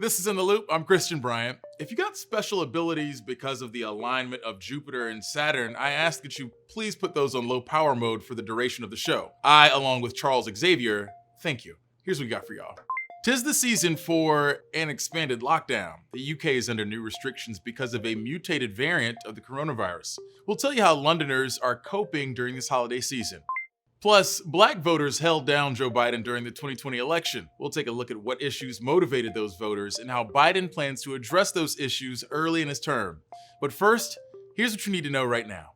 This is In the Loop. I'm Christian Bryant. If you got special abilities because of the alignment of Jupiter and Saturn, I ask that you please put those on low power mode for the duration of the show. I, along with Charles Xavier, thank you. Here's what we got for y'all. 'Tis the season for an expanded lockdown. The UK is under new restrictions because of a mutated variant of the coronavirus. We'll tell you how Londoners are coping during this holiday season. Plus, black voters held down Joe Biden during the 2020 election. We'll take a look at what issues motivated those voters and how Biden plans to address those issues early in his term. But first, here's what you need to know right now.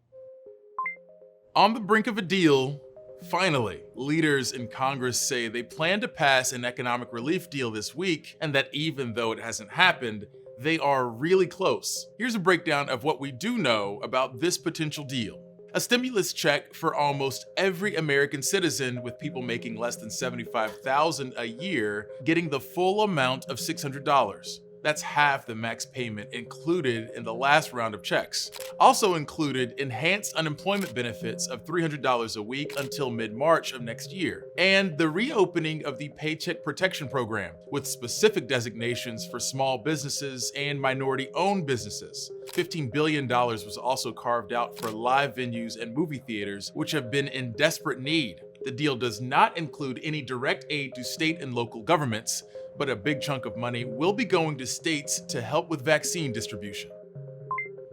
On the brink of a deal, finally, leaders in Congress say they plan to pass an economic relief deal this week, and that even though it hasn't happened, they are really close. Here's a breakdown of what we do know about this potential deal. A stimulus check for almost every American citizen, with people making less than $75,000 a year getting the full amount of $600. That's half the max payment included in the last round of checks. Also included enhanced unemployment benefits of $300 a week until mid-March of next year, and the reopening of the Paycheck Protection Program with specific designations for small businesses and minority-owned businesses. $15 billion was also carved out for live venues and movie theaters, which have been in desperate need. The deal does not include any direct aid to state and local governments, but a big chunk of money will be going to states to help with vaccine distribution.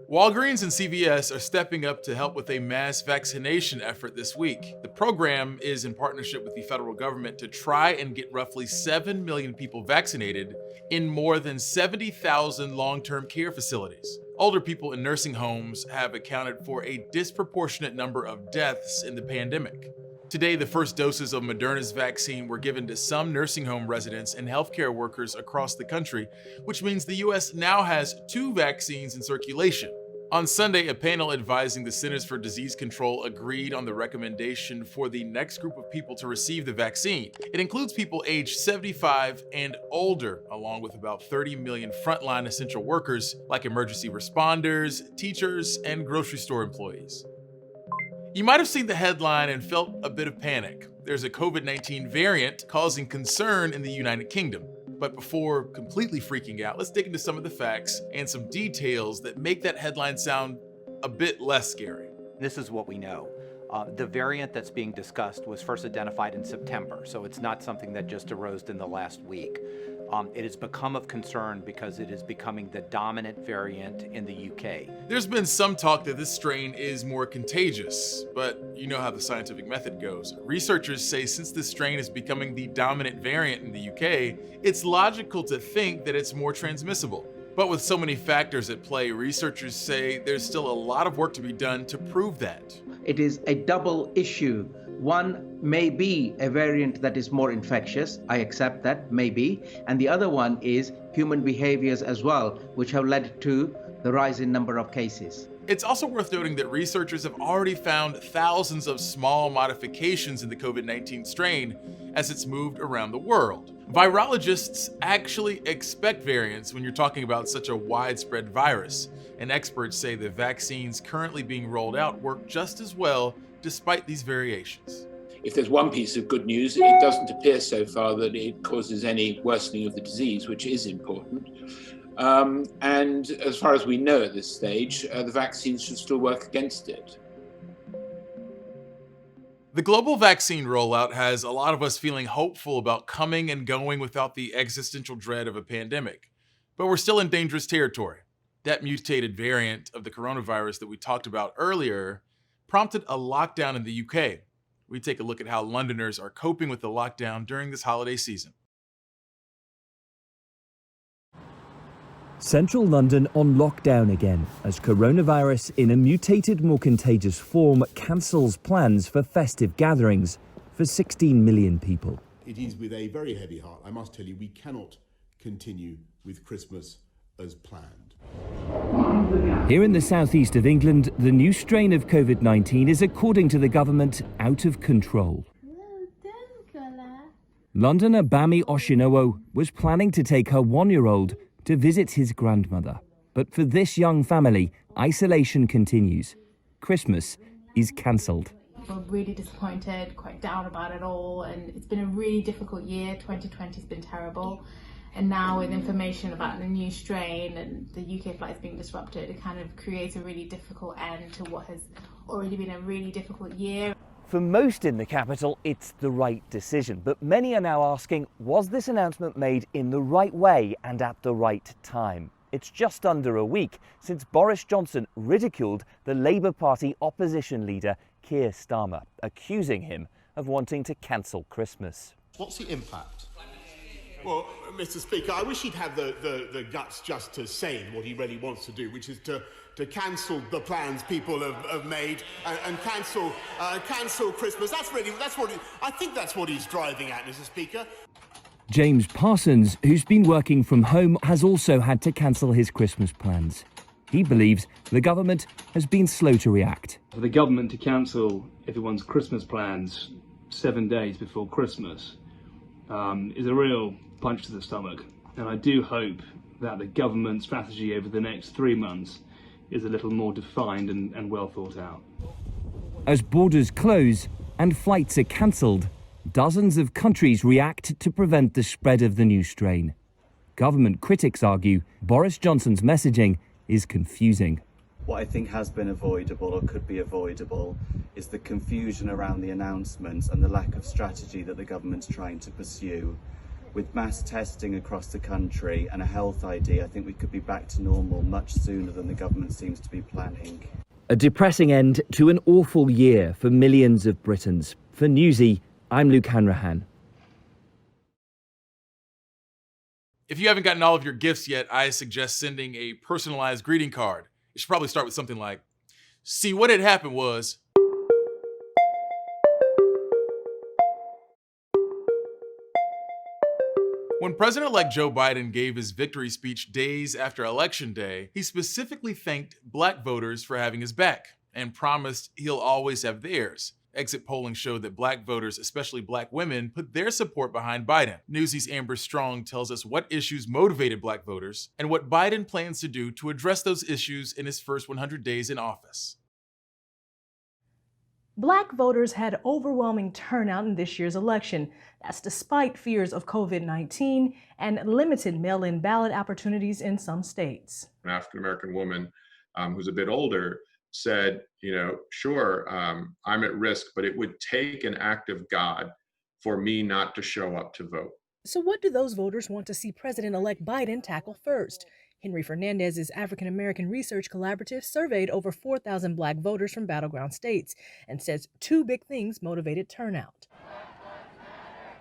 Walgreens and CVS are stepping up to help with a mass vaccination effort this week. The program is in partnership with the federal government to try and get roughly 7 million people vaccinated in more than 70,000 long-term care facilities. Older people in nursing homes have accounted for a disproportionate number of deaths in the pandemic. Today, the first doses of Moderna's vaccine were given to some nursing home residents and healthcare workers across the country, which means the US now has 2 vaccines in circulation. On Sunday, a panel advising the Centers for Disease Control agreed on the recommendation for the next group of people to receive the vaccine. It includes people aged 75 and older, along with about 30 million frontline essential workers like emergency responders, teachers, and grocery store employees. You might have seen the headline and felt a bit of panic. There's a COVID-19 variant causing concern in the United Kingdom. But before completely freaking out, let's dig into some of the facts and some details that make that headline sound a bit less scary. This is what we know. The variant that's being discussed was first identified in September, so it's not something that just arose in the last week. It has become of concern because it is becoming the dominant variant in the UK. There's been some talk that this strain is more contagious, but you know how the scientific method goes. Researchers say since this strain is becoming the dominant variant in the UK, it's logical to think that it's more transmissible. But with so many factors at play, researchers say there's still a lot of work to be done to prove that. It is a double issue. One may be a variant that is more infectious, I accept that, maybe, and the other one is human behaviors as well, which have led to the rise in number of cases. It's also worth noting that researchers have already found thousands of small modifications in the COVID-19 strain as it's moved around the world. Virologists actually expect variants when you're talking about such a widespread virus, and experts say the vaccines currently being rolled out work just as well despite these variations. If there's one piece of good news, it doesn't appear so far that it causes any worsening of the disease, which is important. And as far as we know at this stage, the vaccines should still work against it. The global vaccine rollout has a lot of us feeling hopeful about coming and going without the existential dread of a pandemic. But we're still in dangerous territory. That mutated variant of the coronavirus that we talked about earlier prompted a lockdown in the UK. We take a look at how Londoners are coping with the lockdown during this holiday season. Central London on lockdown again as coronavirus in a mutated, more contagious form cancels plans for festive gatherings for 16 million people. It is with a very heavy heart, I must tell you, we cannot continue with Christmas as planned. Here in the southeast of England, the new strain of COVID-19 is, according to the government, out of control. Londoner Bami Oshinowo was planning to take her 1-year-old to visit his grandmother. But for this young family, isolation continues. Christmas is cancelled. We're really disappointed, quite down about it all, and it's been a really difficult year. 2020 has been terrible. And now with information about the new strain and the UK flights being disrupted, it kind of creates a really difficult end to what has already been a really difficult year. For most in the capital, it's the right decision. But many are now asking, was this announcement made in the right way and at the right time? It's just under a week since Boris Johnson ridiculed the Labour Party opposition leader Keir Starmer, accusing him of wanting to cancel Christmas. What's the impact? Well, Mr. Speaker, I wish he'd have the guts just to say what he really wants to do, which is to cancel the plans people have made and cancel Christmas. I think that's what he's driving at, Mr. Speaker. James Parsons, who's been working from home, has also had to cancel his Christmas plans. He believes the government has been slow to react. For the government to cancel everyone's Christmas plans 7 days before Christmas is a real punch to the stomach. And I do hope that the government strategy over the next 3 months is a little more defined and well thought out. As borders close and flights are cancelled, dozens of countries react to prevent the spread of the new strain. Government critics argue Boris Johnson's messaging is confusing. What I think has been avoidable or could be avoidable is the confusion around the announcements and the lack of strategy that the government's trying to pursue. With mass testing across the country and a health ID, I think we could be back to normal much sooner than the government seems to be planning. A depressing end to an awful year for millions of Britons. For Newsy, I'm Luke Hanrahan. If you haven't gotten all of your gifts yet, I suggest sending a personalized greeting card. It should probably start with something like, "See, what had happened was..." When President-elect Joe Biden gave his victory speech days after Election Day, he specifically thanked Black voters for having his back and promised he'll always have theirs. Exit polling showed that Black voters, especially Black women, put their support behind Biden. Newsy's Amber Strong tells us what issues motivated Black voters and what Biden plans to do to address those issues in his first 100 days in office. Black voters had overwhelming turnout in this year's election. That's despite fears of COVID-19 and limited mail-in ballot opportunities in some states. An African-American woman who's a bit older said, sure, I'm at risk, but it would take an act of God for me not to show up to vote. So what do those voters want to see President-elect Biden tackle first? Henry Fernandez's African-American Research Collaborative surveyed over 4,000 Black voters from battleground states and says 2 big things motivated turnout: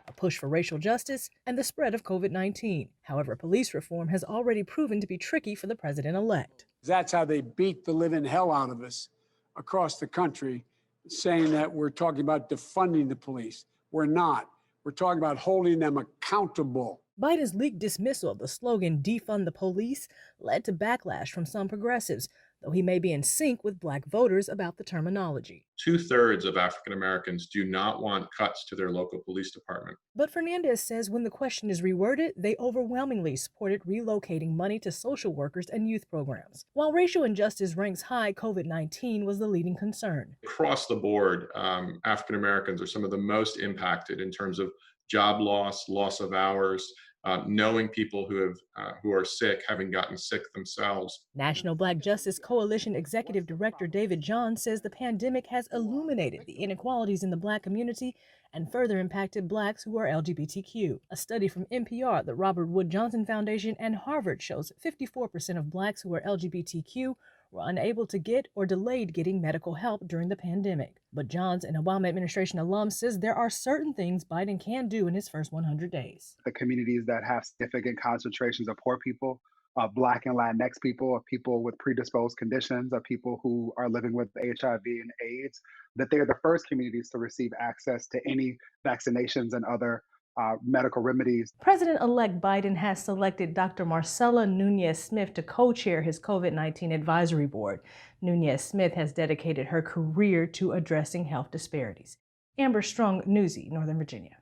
a push for racial justice and the spread of COVID-19. However, police reform has already proven to be tricky for the president-elect. That's how they beat the living hell out of us across the country, saying that we're talking about defunding the police. We're not. We're talking about holding them accountable. Biden's leaked dismissal of the slogan "defund the police" led to backlash from some progressives, though he may be in sync with Black voters about the terminology. 2/3 of African Americans do not want cuts to their local police department. But Fernandez says when the question is reworded, they overwhelmingly supported relocating money to social workers and youth programs. While racial injustice ranks high, COVID-19 was the leading concern. Across the board, African Americans are some of the most impacted in terms of job loss of hours, knowing people who are sick, having gotten sick themselves. National Black Justice Coalition Executive Director David John says the pandemic has illuminated the inequalities in the Black community and further impacted Blacks who are LGBTQ. A study from NPR, the Robert Wood Johnson Foundation, and Harvard shows 54% of Blacks who are LGBTQ were unable to get or delayed getting medical help during the pandemic. But Johns, an Obama administration alum, says there are certain things Biden can do in his first 100 days. The communities that have significant concentrations of poor people, Black and Latinx people, of people with predisposed conditions, of people who are living with HIV and AIDS, that they're the first communities to receive access to any vaccinations and other medical remedies. President-elect Biden has selected Dr. Marcela Nunez-Smith to co-chair his COVID-19 advisory board. Nunez-Smith has dedicated her career to addressing health disparities. Amber Strong, Newsy, Northern Virginia.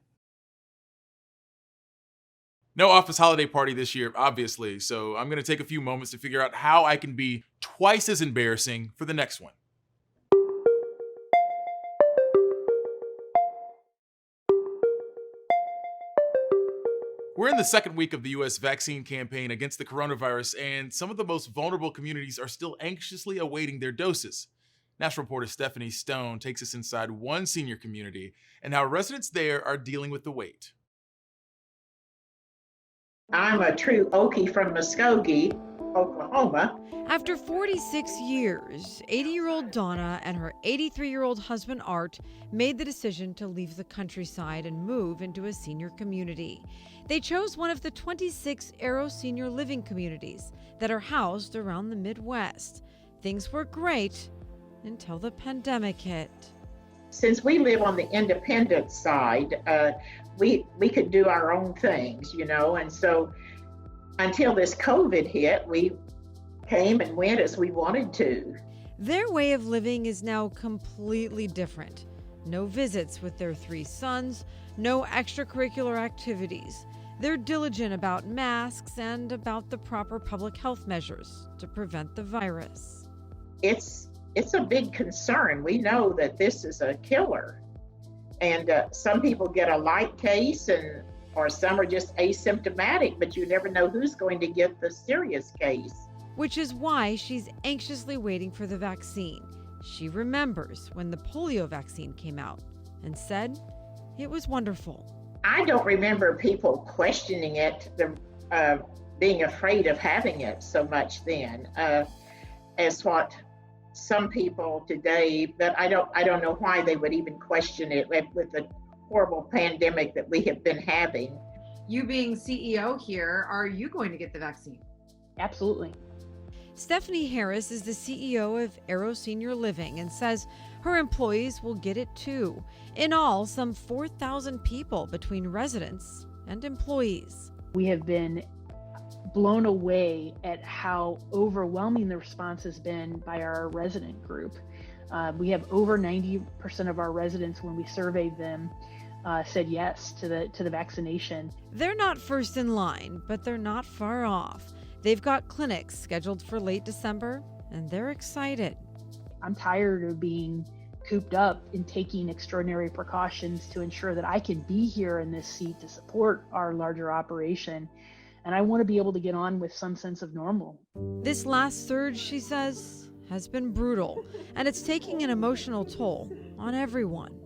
No office holiday party this year, obviously, so I'm going to take a few moments to figure out how I can be twice as embarrassing for the next one. We're in the second week of the U.S. vaccine campaign against the coronavirus, and some of the most vulnerable communities are still anxiously awaiting their doses. National reporter Stephanie Stone takes us inside one senior community and how residents there are dealing with the wait. I'm a true Okie from Muskogee, Oklahoma. After 46 years, 80-year-old Donna and her 83-year-old husband Art made the decision to leave the countryside and move into a senior community. They chose one of the 26 Arrow senior living communities that are housed around the Midwest. Things were great until the pandemic hit. Since we live on the independent side, we could do our own things, and so until this COVID hit, we came and went as we wanted to. Their way of living is now completely different. No visits with their 3 sons, no extracurricular activities. They're diligent about masks and about the proper public health measures to prevent the virus. It's a big concern. We know that this is a killer. And some people get a light case or some are just asymptomatic, but you never know who's going to get the serious case. Which is why she's anxiously waiting for the vaccine. She remembers when the polio vaccine came out and said it was wonderful. I don't remember people questioning it, being afraid of having it so much then, as what some people today, but I don't know why they would even question it with the horrible pandemic that we have been having. You being CEO here, are you going to get the vaccine? Absolutely. Stephanie Harris is the CEO of Arrow Senior Living and says her employees will get it too. In all, some 4,000 people between residents and employees. We have been blown away at how overwhelming the response has been by our resident group. We have over 90% of our residents, when we surveyed them, said yes to the vaccination. They're not first in line, but they're not far off. They've got clinics scheduled for late December, and they're excited. I'm tired of being cooped up and taking extraordinary precautions to ensure that I can be here in this seat to support our larger operation. And I want to be able to get on with some sense of normal. This last surge, she says, has been brutal, and it's taking an emotional toll on everyone.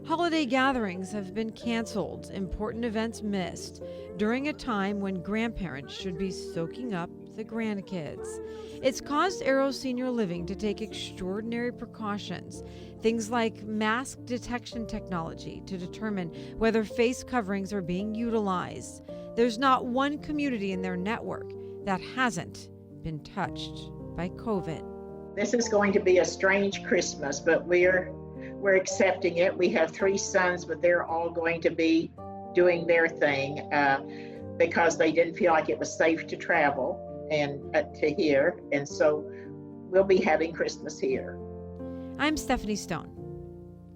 Holiday gatherings have been canceled, important events missed, during a time when grandparents should be soaking up the grandkids. It's caused Arrow Senior Living to take extraordinary precautions, things like mask detection technology to determine whether face coverings are being utilized. There's not one community in their network that hasn't been touched by COVID. This is going to be a strange Christmas, but we're accepting it. We have 3 sons, but they're all going to be doing their thing because they didn't feel like it was safe to travel and to here. And so we'll be having Christmas here. I'm Stephanie Stone,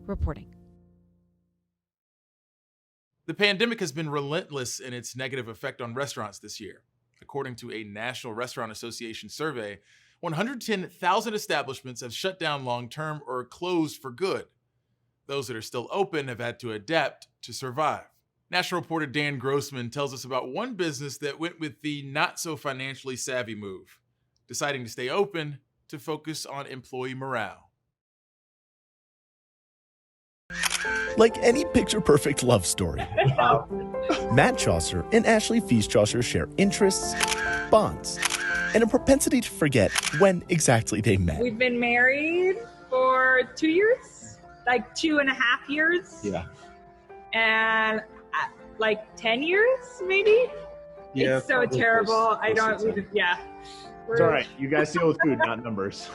reporting. The pandemic has been relentless in its negative effect on restaurants this year. According to a National Restaurant Association survey, 110,000 establishments have shut down long-term or closed for good. Those that are still open have had to adapt to survive. National reporter Dan Grossman tells us about one business that went with the not-so-financially savvy move, deciding to stay open to focus on employee morale. Like any picture-perfect love story, Matt Chaucer and Ashley Feast Chaucer share interests, bonds, and a propensity to forget when exactly they met. We've been married for 2 years, like 2.5 years. Yeah. And like 10 years, maybe? Yeah, it's so terrible. I don't, yeah. It's all right. You guys deal with food, not numbers.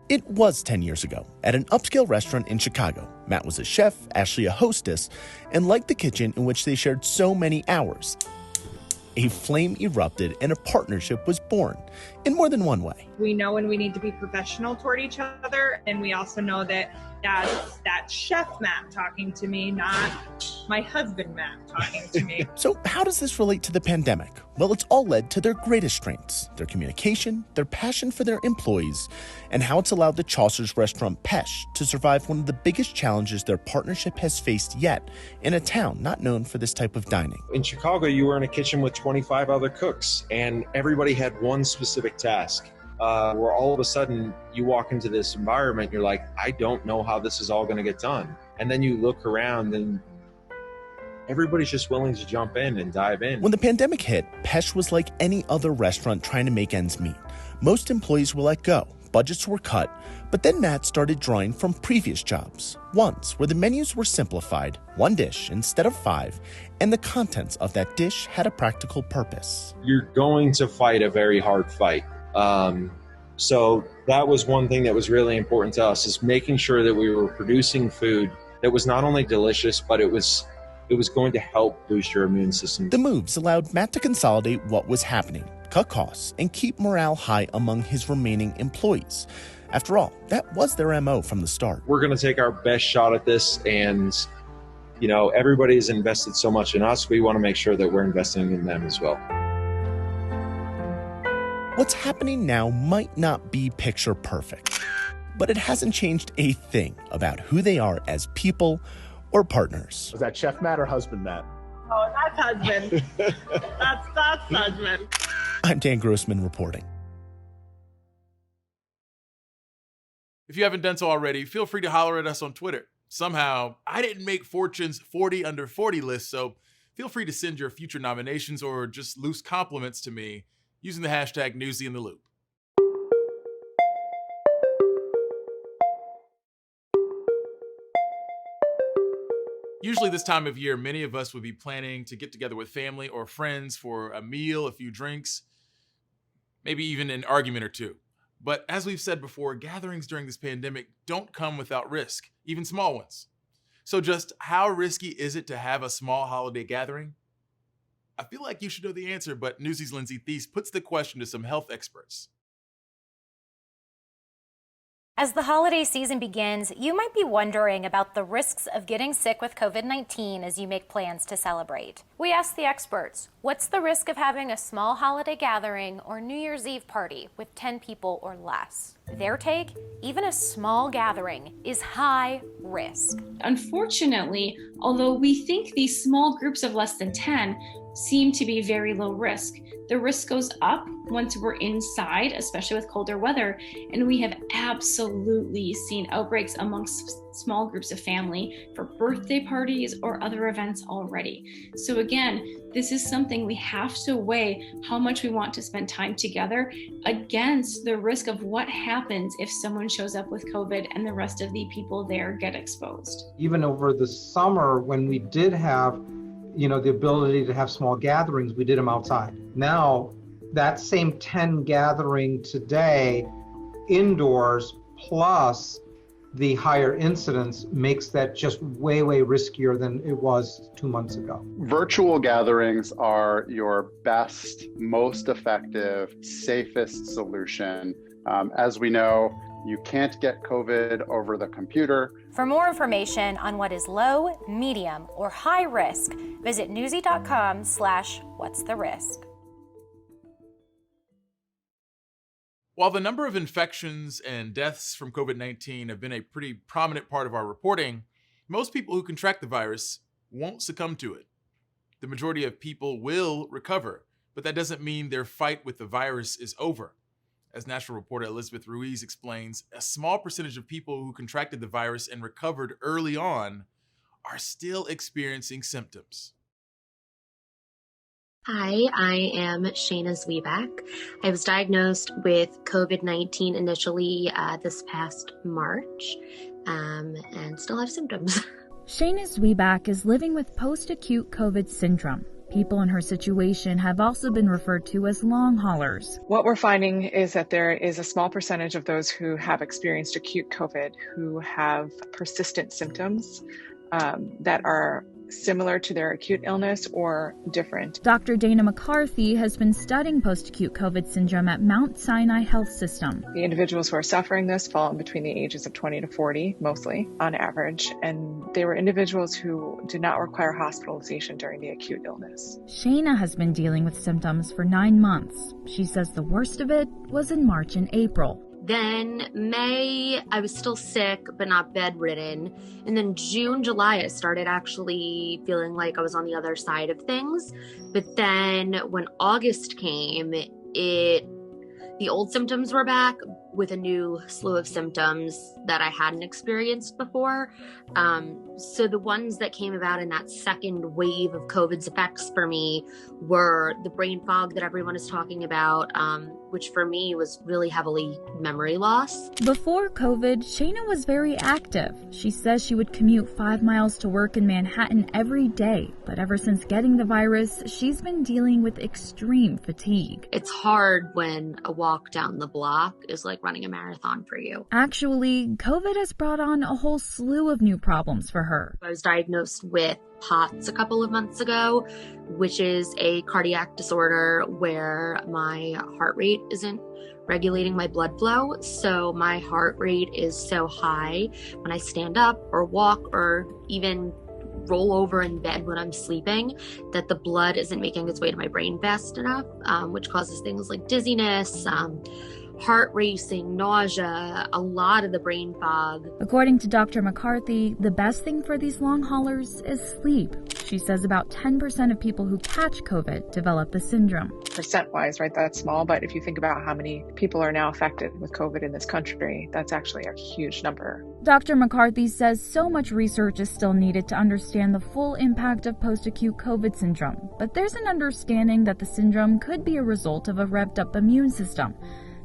It was 10 years ago. At an upscale restaurant in Chicago, Matt was a chef, Ashley a hostess, and like the kitchen in which they shared so many hours, a flame erupted and a partnership was born in more than one way. We know when we need to be professional toward each other, and we also know that that's Chef Matt talking to me, not my husband Matt talking to me. So how does this relate to the pandemic? Well, it's all led to their greatest strengths, their communication, their passion for their employees, and how it's allowed the Chaucer's restaurant Pesh to survive one of the biggest challenges their partnership has faced yet in a town not known for this type of dining. In Chicago, you were in a kitchen with 25 other cooks, and everybody had one specific task. Where all of a sudden you walk into this environment, you're like, I don't know how this is all going to get done. And then you look around and everybody's just willing to jump in and dive in. When the pandemic hit, Pesh was like any other restaurant trying to make ends meet. Most employees were let go, budgets were cut, but then Matt started drawing from previous jobs. Ones where the menus were simplified, one dish instead of 5, and the contents of that dish had a practical purpose. You're going to fight a very hard fight. So that was one thing that was really important to us, is making sure that we were producing food that was not only delicious, but it was going to help boost your immune system. The moves allowed Matt to consolidate what was happening, cut costs, and keep morale high among his remaining employees. After all, that was their MO from the start. We're going to take our best shot at this, and everybody's invested so much in us. We want to make sure that we're investing in them as well. What's happening now might not be picture perfect, but it hasn't changed a thing about who they are as people or partners. Was that Chef Matt or husband Matt? Oh, that's husband. that's husband. I'm Dan Grossman reporting. If you haven't done so already, feel free to holler at us on Twitter. Somehow, I didn't make Fortune's 40 under 40 list, so feel free to send your future nominations or just loose compliments to me using the hashtag Newsy in the Loop. Usually this time of year, many of us would be planning to get together with family or friends for a meal, a few drinks, maybe even an argument or two. But as we've said before, gatherings during this pandemic don't come without risk, even small ones. So just how risky is it to have a small holiday gathering? I feel like you should know the answer, but Newsy's Lindsay Thies puts the question to some health experts. As the holiday season begins, you might be wondering about the risks of getting sick with COVID-19 as you make plans to celebrate. We asked the experts, what's the risk of having a small holiday gathering or New Year's Eve party with 10 people or less? Their take, even a small gathering is high risk. Unfortunately, although we think these small groups of less than 10 seem to be very low risk, the risk goes up once we're inside, especially with colder weather, and we have absolutely seen outbreaks amongst small groups of family for birthday parties or other events already. So again, this is something we have to weigh how much we want to spend time together against the risk of what happens if someone shows up with COVID and the rest of the people there get exposed. Even over the summer, when we did have the ability to have small gatherings, we did them outside. Now, that same 10 gathering today, indoors, plus the higher incidence, makes that just way, way riskier than it was 2 months ago. Virtual gatherings are your best, most effective, safest solution. As we know, you can't get COVID over the computer. For more information on what is low, medium, or high risk, visit newsy.com/what's the risk. While the number of infections and deaths from COVID-19 have been a pretty prominent part of our reporting, most people who contract the virus won't succumb to it. The majority of people will recover, but that doesn't mean their fight with the virus is over. As national reporter Elizabeth Ruiz explains, a small percentage of people who contracted the virus and recovered early on are still experiencing symptoms. Hi, I am Shayna Zwieback. I was diagnosed with COVID-19 initially this past March and still have symptoms. Shayna Zwieback is living with post-acute COVID syndrome. People in her situation have also been referred to as long haulers. What we're finding is that there is a small percentage of those who have experienced acute COVID who have persistent symptoms that are similar to their acute illness or different. Dr. Dana McCarthy has been studying post-acute COVID syndrome at Mount Sinai Health System. The individuals who are suffering this fall in between the ages of 20 to 40, mostly on average, and they were individuals who did not require hospitalization during the acute illness. Shayna has been dealing with symptoms for 9 months. She says the worst of it was in March and April. Then May, I was still sick, but not bedridden. And then June, July, I started actually feeling like I was on the other side of things. But then when August came, the old symptoms were back with a new slew of symptoms that I hadn't experienced before. So the ones that came about in that second wave of COVID's effects for me were the brain fog that everyone is talking about, which for me was really heavily memory loss. Before COVID, Shayna was very active. She says she would commute 5 miles to work in Manhattan every day. But ever since getting the virus, she's been dealing with extreme fatigue. It's hard when a walk down the block is like running a marathon for you. Actually, COVID has brought on a whole slew of new problems for her. I was diagnosed with POTS a couple of months ago, which is a cardiac disorder where my heart rate isn't regulating my blood flow. So my heart rate is so high when I stand up or walk or even roll over in bed when I'm sleeping that the blood isn't making its way to my brain fast enough, which causes things like dizziness, heart racing, nausea, a lot of the brain fog. According to Dr. McCarthy, the best thing for these long haulers is sleep. She says about 10% of people who catch COVID develop the syndrome. Percent-wise, right, that's small, but if you think about how many people are now affected with COVID in this country, that's actually a huge number. Dr. McCarthy says so much research is still needed to understand the full impact of post-acute COVID syndrome, but there's an understanding that the syndrome could be a result of a revved-up immune system.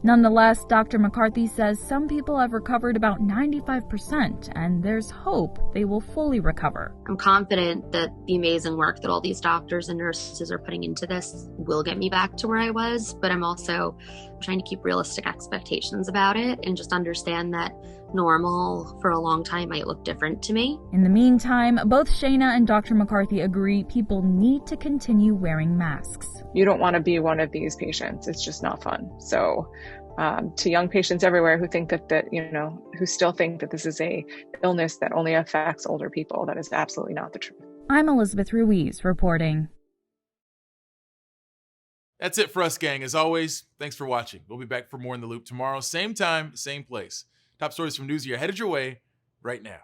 Nonetheless, Dr. McCarthy says some people have recovered about 95%, and there's hope they will fully recover. I'm confident that the amazing work that all these doctors and nurses are putting into this will get me back to where I was, but I'm also trying to keep realistic expectations about it and just understand that normal for a long time might look different to me. In the meantime, both Shayna and Dr. McCarthy agree people need to continue wearing masks. You don't want to be one of these patients. It's just not fun. So to young patients everywhere who think who still think that this is a illness that only affects older people, that is absolutely not the truth. I'm Elizabeth Ruiz reporting. That's it for us, gang. As always, thanks for watching. We'll be back for more In the Loop tomorrow, same time, same place. Top stories from Newsy are headed your way right now.